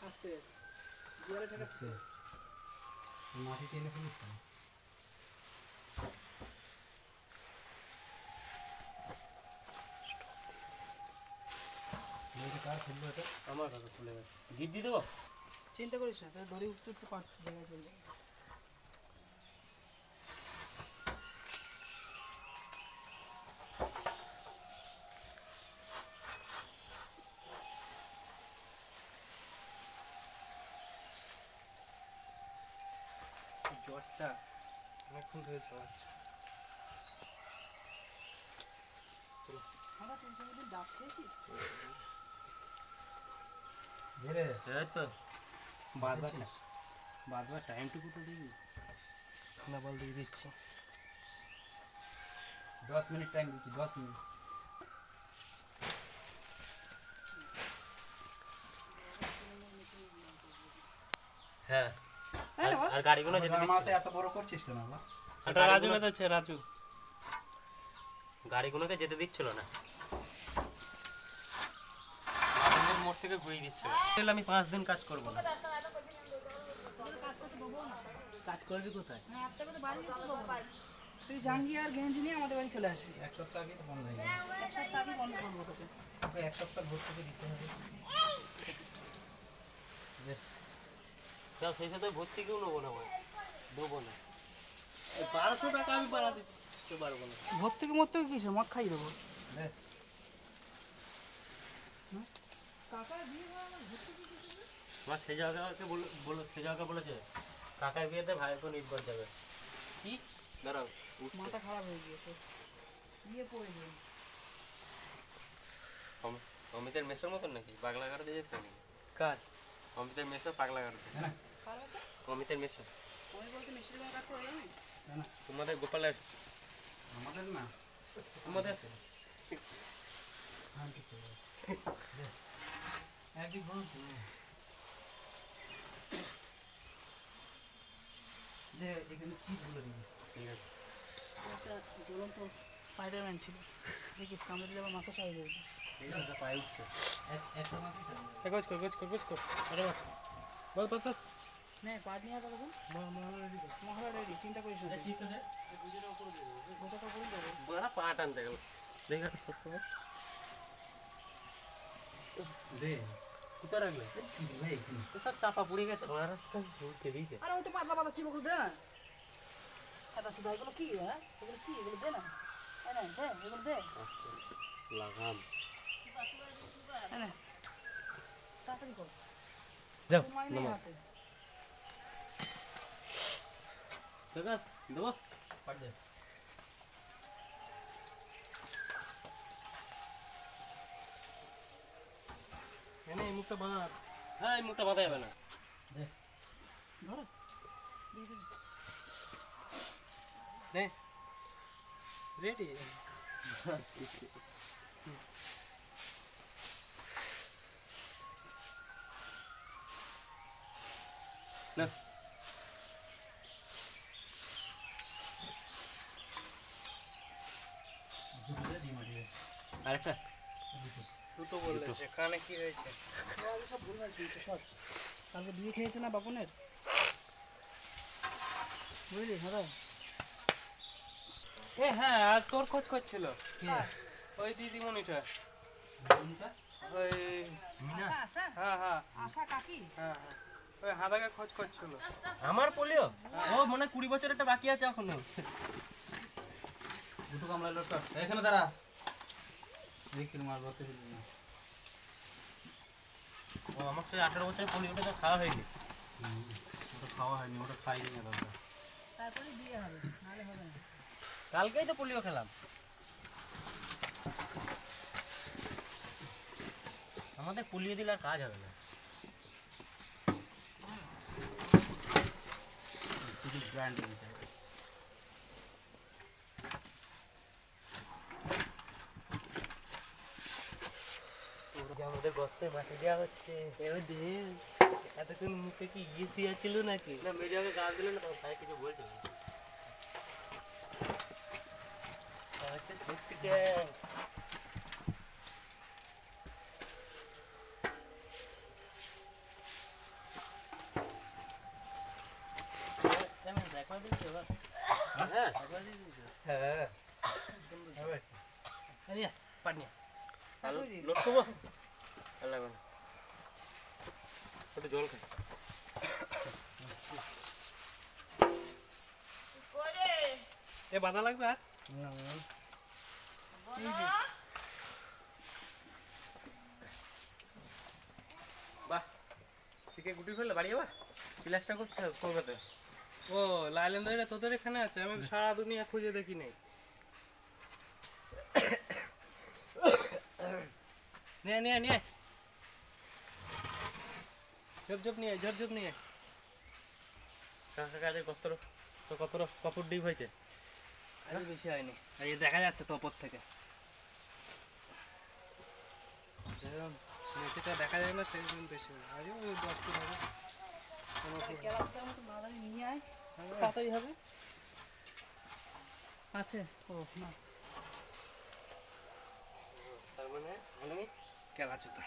আস্তে জোরে ঠেকা আস্তে মাটি টেনে ফেলিস না মেয়েটা কার খুললো এটা আমার কাছে খুলে গেছে গিট দিয়ে দেবো চিন্তা করিস না তাহলে ধরে উঠতে উঠতে পাঁচ জায়গায় চলে যাবে জ্বরটা অনেকক্ষণ ধরে চালাচ্ছে আমরা তিন দিন ডাব খেয়েছি ধীরে এই তো বারবার টাইমটুকু তো দিবি ঠান্ডা বল দিয়ে দিচ্ছি 10 মিনিট টাইম দিচ্ছি 10 মিনিট হ্যাঁ আর গাড়িগুলো যেতে দিচ্ছে আমাতে এত বড় করছিস কেন বাবা এটা রাজু না যাচ্ছে রাজু গাড়িগুলোকে যেতে দিচ্ছিল না আমাদের মোড় থেকে ঘুরিয়ে দিচ্ছিল তাহলে আমি 5 দিন কাজ করব না কাজ করবি কোথায় তুই জাঙ্গি আর গেঞ্জি নিয়ে আমাদের বাড়ি চলে আসবি এক সপ্তাহ আগে তো বন্ধ হয়ে গেল এক সপ্তাহ আগে বন্ধ করবো তোকে ওকে এক সপ্তাহ ভর্তি দিতে হবে তাও সেই সাথে ভর্তি কেউ নেবো না ভাই দেবো না 1200 টাকা আমি বাড়া দিতে পারবো না ভর্তুকি মর্তুকি কিসে মদ খাই দেবো নে আমার সেই জায়গাকে বলো সেই জায়গা বলেছে কাকার বিয়েতে ভাইপো নির্ভর যাবে কি দাঁড়াও মাথা খারাপ হয়ে গিয়েছে বিয়ে পড়ে গিয়ে অমিতের মেসের মতন নাকি পাগলা গাড়ি দিয়ে যেতে নাকি কার অমিতের মেসো পাগলা গাড়ি না কার আছে অমিতের মেসো ওই বলতে মিষ্টির দোকানে কাজ করে জানি না তোমাদের গোপালের আমাদের না তোমাদের আর কিছু একদিন বলুন দে এখানে কি বলে দিবি ঠিক আছে একটা জ্বলন্ত স্পাইডারম্যান ছিল দেখিস কামড়ে দিলে আমার মাথা চাই যাবে ঠিক আছে পায়ে উঠছে একটা মাত্র গোছ কর আরে বল বল নে পাঁচ নিয়ে আসা তখন মহড়া রেডি চিন্তা করিস না চিত্ত দে গোটাটা করে দেবো বড় পা টানতে গেল দেখে সত্য দে কোথায় রাখলে চিত্ত ভাই কি তো সব চাপা পড়ে গেছে মহারাষ্ট্র ঢুকে দিয়েছে আরে ওই তো পাতলা পাতলা চিবকুল দে না এটা শুধু এগুলো কি হ্যাঁ এগুলো কি এগুলো দে না দে এগুলো দে লাগাম হ্যাঁ তাড়াতাড়ি কর যাও মারি না হাতে দেখা দেবো পাট দে এনে এই মুখটা বাঁধা হ্যাঁ এই মুখটা বাঁধা যাবে না দে ধরো নে রেডি না দুটো দে মাটি দে আরেকটা দুটো বললে সেখানে কি হয়েছে সব ভুল হয়েছে সব কালকে বিয়ে খেয়েছে না বাপনের বুঝলি হ্যাঁ এ হ্যাঁ আর তোর খোঁজ করছিল কে ওই দিদিমণিটা কোনটা ওই মিনা আশা হ্যাঁ হ্যাঁ আশা কাকি হ্যাঁ হ্যাঁ ওই হাদাকে খোঁজ করছিল আমার পোলিও ও মনে 20 বছরেরটা বাকি আছে এখনো দুটো কামলা লোট কর এখানে দাঁড়া দেখি মার বলতে দিবি না ও আমার সেই 18 বছরের পোলিওটা তো খাওয়া হয়নি ওটা খাওয়া হয়নি ওটা খাইনি না দাদা তারপরে বিয়ে হবে নাহলে হবে না কালকেই তো পোলিও খেলাম আমাদের পোলিও দিলে আর কাজ হবে না সিটি ব্র্যান্ড নিতে হবে আমাদের গর্তে মাটি দেওয়া হচ্ছে এতক্ষণ মুখে কি ইয়ে দেওয়া ছিল নাকি না মেজাকে গাছ দিলে না ভাই কিছু বলছে সত্যি হ্যাঁ হ্যাঁ আরে পানি লোট করবো আর লাগবে না একটু জল খাই এ বাধা লাগবে আর বাহ শিখে গুটি ফেললে বাড়ি যাবা প্লাসটা করতে করবে তো ও লাইলেন্দারিরা তোদের এখানে আছে আমি সারা দুনিয়া খুঁজে দেখি নাই নিয়ে নিয়ে নিয়ে ঝপ নিয়ে ঝপ নিয়ে কাকা কাজে কত তো কত কাপড় ডিপ হয়েছে আজ বেশি হয়নি আর এই দেখা যাচ্ছে তো ওপর থেকে যেরকম নিচেটা দেখা যায় না সেরকম বেশি হবে আজ ওই 10 ফুট হবে তাড়াতাড়ি হবে আছে ও না তার মানে ভালো কেলা চুতা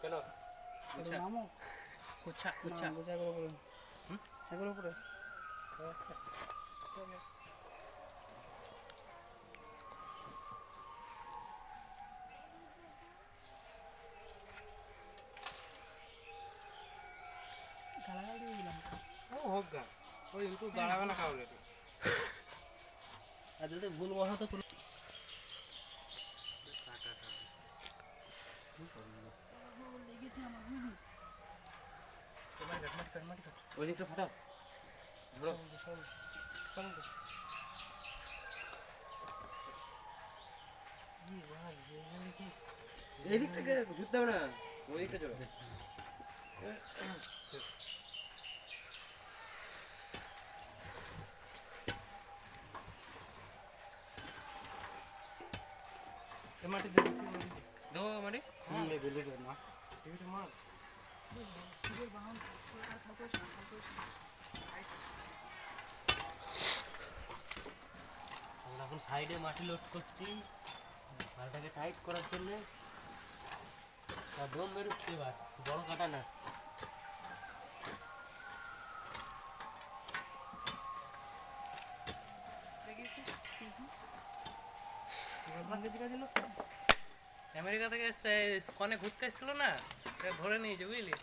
কেন কুচ্ছা কুচ্ছা এগুলো উপরে ও হোক গা ওই কিন্তু দাঁড়াবে না কাউরে আর যদি ভুল বসা তো কোনো ওই দিকটা ফাটাও ধরো এই দিকটাকে জুততে হবে না ওই দিকটা চলো মাটি দে দো মানে আমরা এখন সাইডে মাটি লোড করছি মালটাকে টাইট করার জন্য দম বেরোচ্ছে এবার বড় কাটা না আমেরিকা থেকে স্কনে ঘুরতে এসেছিল না ধরে নিয়েছে বুঝলি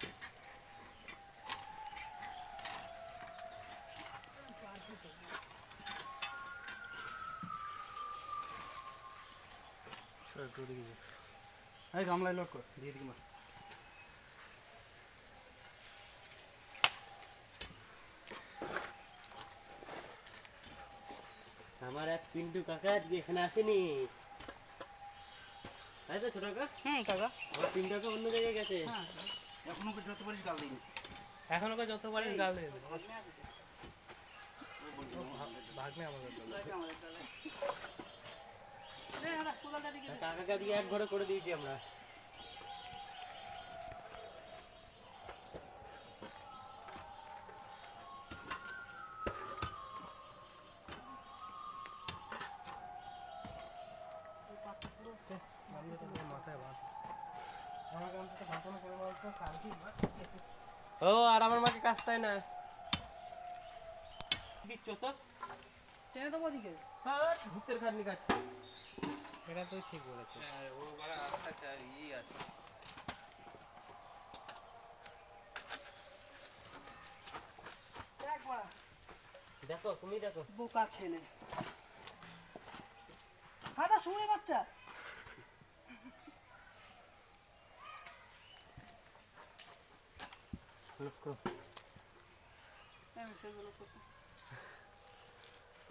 গামলায় লোড কর দিয়ে দিকে মার আমার এক পিন্টু কাকা আজকে এখানে আসেনি তাই তো ছোট কাকা কাকা আমার পিন্টু কাকা অন্য জায়গায় গেছে এখনো যত পারিস গাল দিই এখনো যত পারিস গাল দিয়ে দেবে ভাগ্নে আমাদের কাকাকে আজকে এক ঘরে করে দিয়েছি আমরা ও আর আমার মাকে কাজ তাই না দিচ্ছ তো টেনে দেবো দিকে ভূতের খাটনি খাচ্ছে এটা তুই ঠিক বলেছিস ও বড় আচ্ছা ই আছে দেখো তুমি দেখো বোকা ছেলে হাদা শুনে বাচ্চা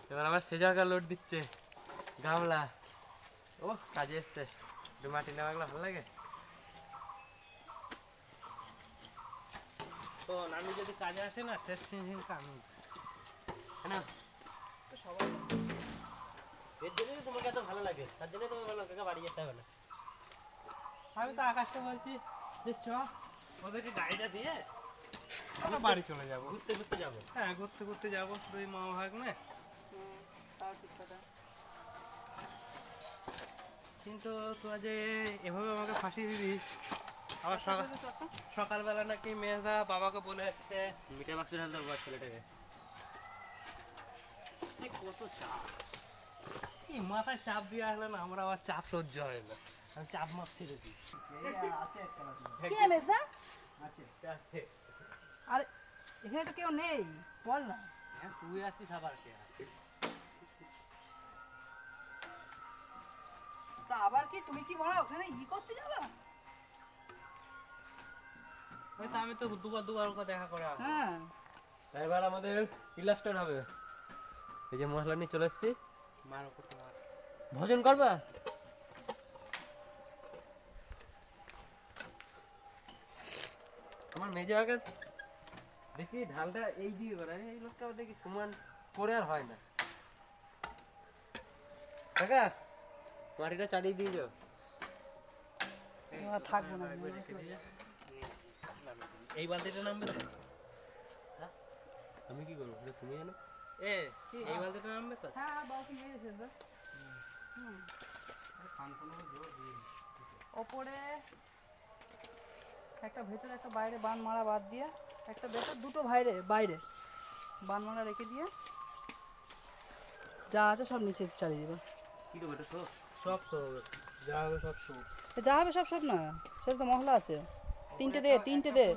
এবার আমার সে জায়গা লোড দিচ্ছে গামলা ও কাজে এসছে একটু মাটি নেওয়া গেলে ভালো লাগে তো আমি যদি কাজে আসে না শেষ ফিনিশিং আমি না এর জন্যই তোমাকে এত ভালো লাগে তার জন্য তুমি ভালো কাকা বাড়ি যেতে হবে না আমি তো আকাশকে বলছি যে চ ওদেরকে গাড়িটা দিয়ে আমরা বাড়ি চলে যাবো ঘুরতে ঘুরতে যাবো হ্যাঁ ঘুরতে ঘুরতে যাবো দুই মা ভাগ না কিন্তু তোরা যে এভাবে আমাকে ফাঁসিয়ে দিবি, আবার সকালবেলা নাকি মেয়েদা বাবাকে বলে আসছে মিঠে বাক্স ঢালতে হবে ছেলেটাকে। সে কত চাপ, এই মাথায় চাপ দিয়ে আসলে না আমরা আবার চাপ সহ্য হয় না, আমি চাপ মাপ ছেড়ে দিই। কে মেজদা? আছে আর এখানে তো কেউ নেই, বল না। হ্যাঁ তুই আছিস আবার কে আছে? তা আবার কি তুমি কি বলো ওখানে করতে যাবা? ওই তো আমি তো দুবার ওকে দেখা করে আসবো। হ্যাঁ এবার আমাদের ইলাস্টার হবে। এই যে মশলা নিয়ে চলে এসেছি, মার ওকে তোমার ভোজন করবা। আমার মেজে আগে দেখি ঢালটা এই দিকে করে, এই লোকটা দেখি সমান করে আর হয় না। কাকা মাটিটা চাড়িয়ে দিয়ে যাও। থাকবো না। এই বালতিটা নামবে তো? আমি কি করবো তুমি জানো? এই বালতিটা নামবে তো? হ্যাঁ বাবা মেরেছে তো। ওপরে একটা ভেতরে একটা বাইরে বান মারা বাদ দিয়ে, একটা ভেতর দুটো বাইরে বান মারা রেখে দিয়ে যা আছে সব নিচে চালিয়ে দেবে। কি দেবো এটা? সব যা হবে সব সব যা হবে সব না, সেটা তো মশলা আছে। তিনটে দে।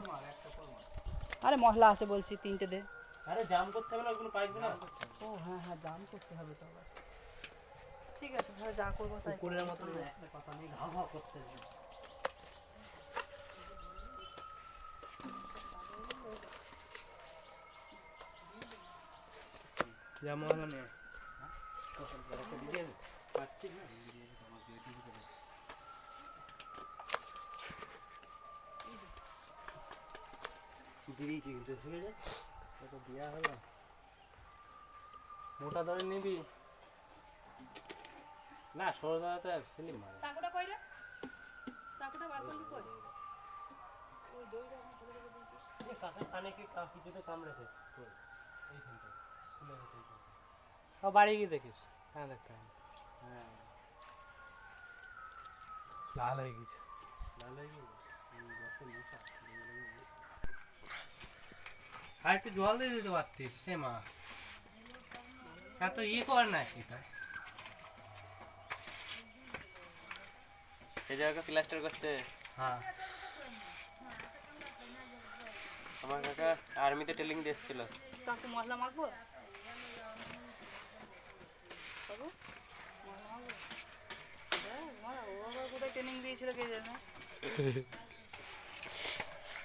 আরে মশলা আছে বলছি, তিনটে দে। আরে জাম করতে হবে না, ওগুলো পাইপ না। ও হ্যাঁ জাম করতে হবে তো আবার। ঠিক আছে তাহলে যা করবো তাই। কুকুরের মতো একটা কথা নেই, ঘাও ঘাও করতে হবে। যা মশলা নে। দিয়েছি কিন্তু ঠিক আছে, ওটা দেওয়া হলো। মোটা ধরে নিবি না, সরো দাঁড়াতে স্লিম মারে। চাকুটা কই রে? চাকুটা বার করলি কই? এই কাঁচের কানে কি কিছুতে কামড়েছে এইখানটা খুলে গেছে। ও বাড়ি গিয়ে দেখিস। হ্যাঁ দেখতে হবে। হ্যাঁ লাল হয়ে গেছে। আর একটু জল দিয়ে দিতে পারতিস সে মা, এত কর না এটা। এই জায়গা প্লাস্টার করছে। হ্যাঁ আমার কাকা আর্মিতে ট্রেনিং দিয়েছিল। কাকু মশলা মাখবো? বাবু মশলা মাখবো? ও আবার কোথায় ট্রেনিং দিয়েছিল কে জানে।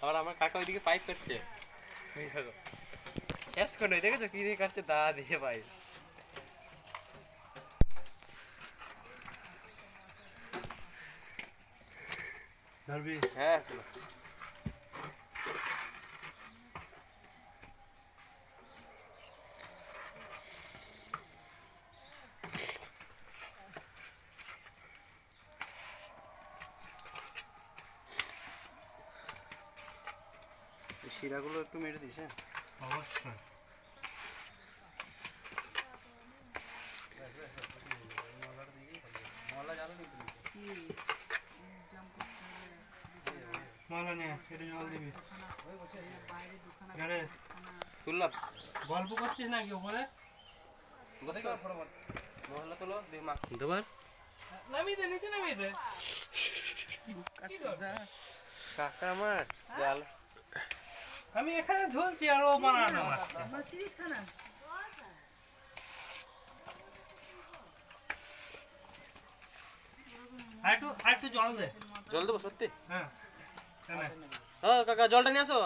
আবার আমার কাকা ওইদিকে পাইপ করছে। ক্যাচ করে দেখেছো কি দিয়ে কাটছে? দা দিয়ে পাইপ। ধরবি? হ্যাঁ চলো। শিরাগুলো একটু মেরে দিস। হ্যাঁ অবশ্যই। মশলা নে, সেটা জল দিবি। তুললাম। গল্প করছিস নাকি ওপরে? মশলা তোলো দিয়ে মাখ দেবার। নামিয়ে দে, নিচে নামিয়ে দে। কাকা আমার জাল। আমি এখানে ঝুলছি আর ও বানানো মারছে। আর একটু জল দে। জল দেবো সত্যি? হ্যাঁ হ্যাঁ কাকা জলটা নিয়ে আসো।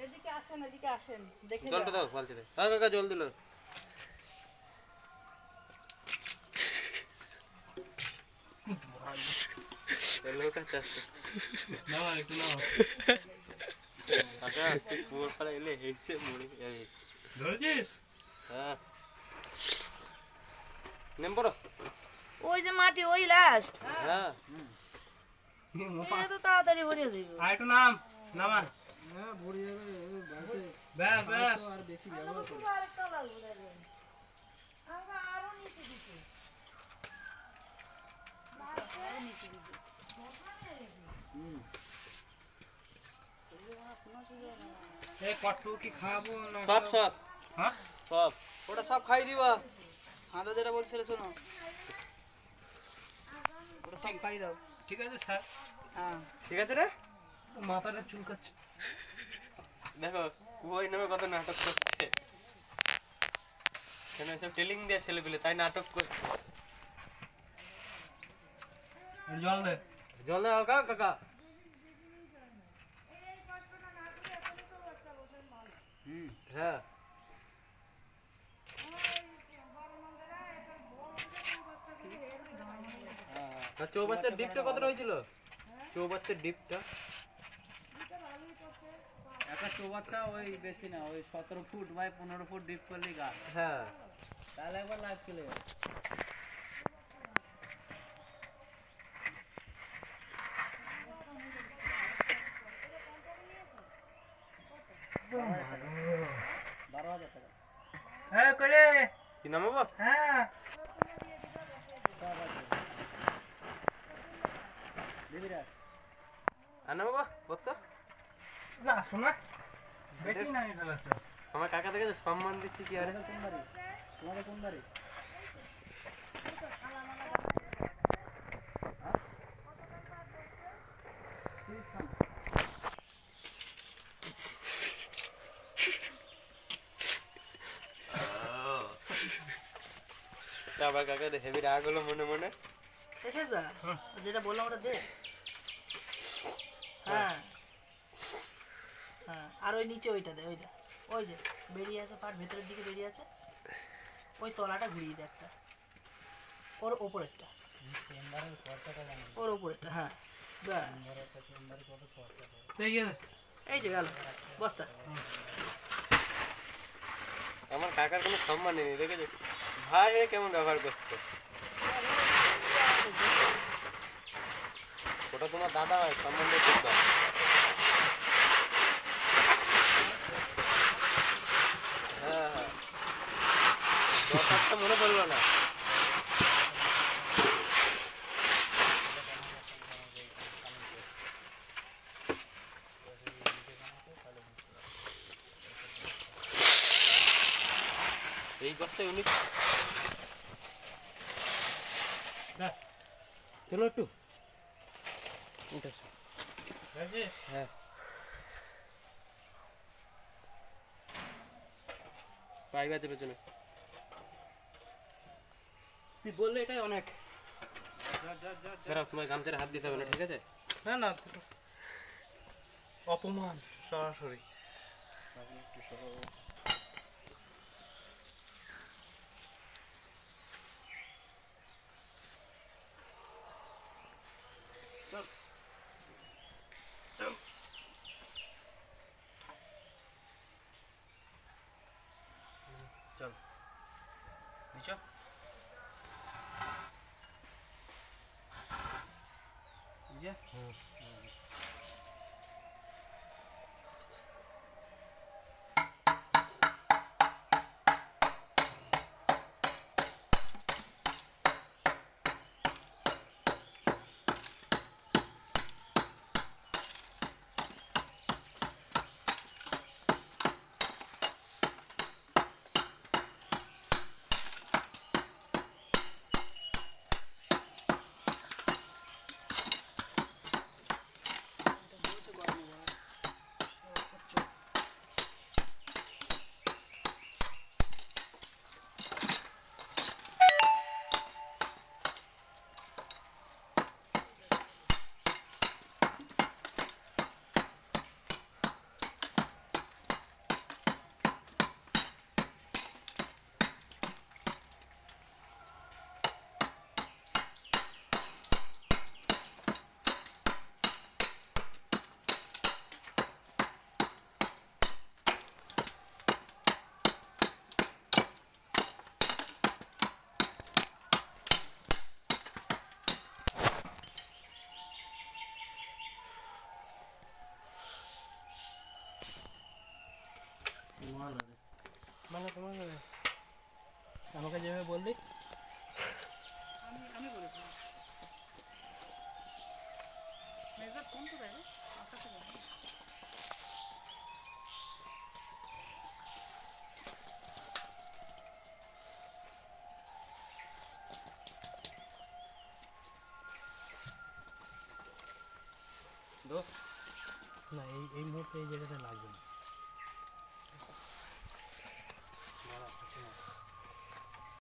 এদিকে আসেন দেখে জলটা দাও বালতিতে। হ্যাঁ কাকা জল দিল। একটু নাও। কাকা তুই কুয়োর পাড়ে এলে হেসে মরে যাবে। ধরেছিস? হ্যাঁ নেম বড়। ওই যে মাটি ওই লাস্ট হ্যাঁ তো তাড়াতাড়ি ভরে যাবে। আর একটু নামা। ব্যাস ব্যাস। আরেকটা লাগবে, আমরা আরো নিচে দিতে। এই কট্টু কি খাবো না সব সব হ্যাঁ সব ওটা সব খাই দিবা হাঁদা যেটা বলছিলে শোনো ওটা সব খাই দাও ঠিক আছে স্যার হ্যাঁ ঠিক আছে রে মাথাটা চুলকাচ্ছে দেখো ওই নামে কত নাটক করছে কেন সব টেলিং দেয়া ছেলেগুলো তাই নাটক করছে জল দে জল দাও কাকা কাকা হ্যাঁ চৌবাচ্চার ডিপটা কতটা হয়েছিল চৌবাচ্চার ডিপটা একটা চৌবাচ্চা ওই বেশি না ওই 17 ফুট বাই 15 ফুট ডিপ করলে গাছ হ্যাঁ তাহলে একবার লাগছিল হ্যাঁ করে কি নাম বাবা হ্যাঁ আর না বাবা বৎস না শোনা বেশি না নিতে লাগছে আমার কাকা থেকে তো সম্মান দিচ্ছি কি আরে কোন বাড়ি তোমাদের কোন বাড়ি আমার কাকা হেভি রাগ হলো মনে মনে এসেছ যেটা বললাম ওটা দে হ্যাঁ হ্যাঁ আর ওই নিচে ওইটা দে ওইটা ওই যে বেরিয়ে আছে পাট ভেতরের দিকে বেরিয়ে আছে ওই তলাটা ঘুরিয়ে দে একটা ওর ওপরেরটা ওর ওপরেরটা হ্যাঁ ব্যাস দেখিয়ে দে এই যে গেল বস্তা আমার কাকার কোনো সম্মান নেই দেখেছো ভাই হয়ে কেমন ব্যবহার করছে ওটা তোমার দাদা হয় সম্মান দিয়ে ঠিক দাও হ্যাঁ হ্যাঁ দরকারটা মনে পড়লো না এই কথাই উনি চলো একটু হ্যাঁ পাইপ আছে পেছনে তুই বললে এটাই অনেক দাঁড়াও তোমার গামছার হাত দিতে হবে না ঠিক আছে না না অপমান সরাসরি চল নিচো বুঝে মানে তোমার আমাকে যেভাবে বললি আমি বলেছি না এই মুহূর্তে এই জায়গাটা লাগবে না